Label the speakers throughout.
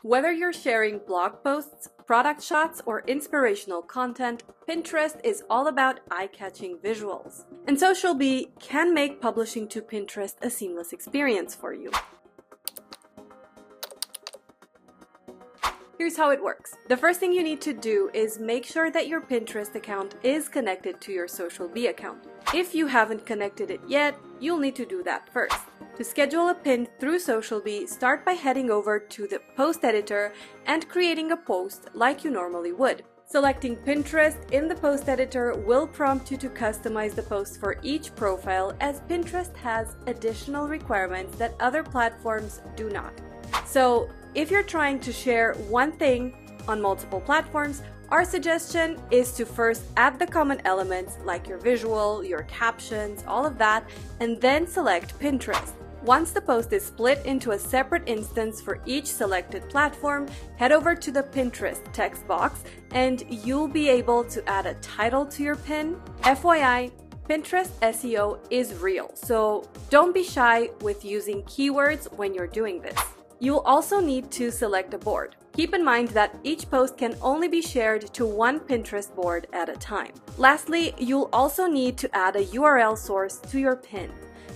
Speaker 1: Whether you're sharing blog posts, product shots, or inspirational content, Pinterest is all about eye-catching visuals. And SocialBee can make publishing to Pinterest a seamless experience for you. Here's how it works. The first thing you need to do is make sure that your Pinterest account is connected to your SocialBee account. If you haven't connected it yet, you'll need to do that first. To schedule a pin through SocialBee, start by heading over to the post editor and creating a post like you normally would. Selecting Pinterest in the post editor will prompt you to customize the post for each profile, as Pinterest has additional requirements that other platforms do not. So, if you're trying to share one thing on multiple platforms, our suggestion is to first add the common elements like your visual, your captions, all of that, and then select Pinterest. Once the post is split into a separate instance for each selected platform, head over to the Pinterest text box and you'll be able to add a title to your pin. FYI, Pinterest SEO is real, so don't be shy with using keywords when you're doing this. You'll also need to select a board. Keep in mind that each post can only be shared to one Pinterest board at a time. Lastly, you'll also need to add a URL source to your pin.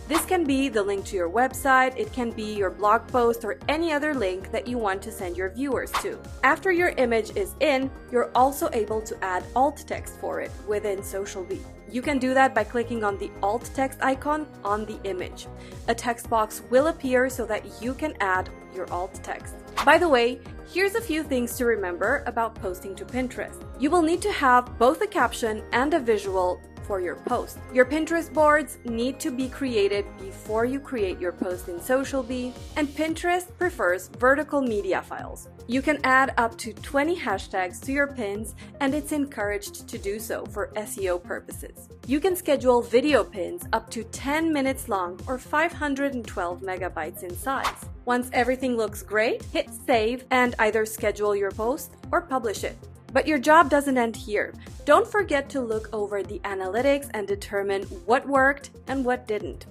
Speaker 1: This can be the link to your website, it can be your blog post, or any other link that you want to send your viewers to. After your image is in, you're also able to add alt text for it within SocialBee. You can do that by clicking on the alt text icon on the image. A text box will appear so that you can add your alt text. By the way, here's a few things to remember about posting to Pinterest. You will need to have both a caption and a visual for your post. Your Pinterest boards need to be created before you create your post in SocialBee, and Pinterest prefers vertical media files. You can add up to 20 hashtags to your pins, and it's encouraged to do so for SEO purposes. You can schedule video pins up to 10 minutes long or 512 megabytes in size. Once everything looks great, hit save and either schedule your post or publish it. But your job doesn't end here. Don't forget to look over the analytics and determine what worked and what didn't.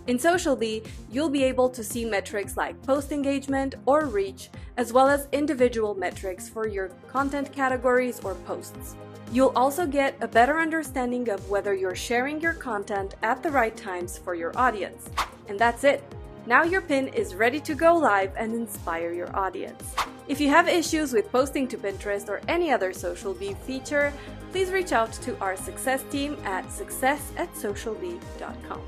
Speaker 1: In SocialBee, you'll be able to see metrics like post engagement or reach, as well as individual metrics for your content categories or posts. You'll also get a better understanding of whether you're sharing your content at the right times for your audience. And that's it. Now your pin is ready to go live and inspire your audience. If you have issues with posting to Pinterest or any other SocialBee feature, please reach out to our success team at success@socialbee.com.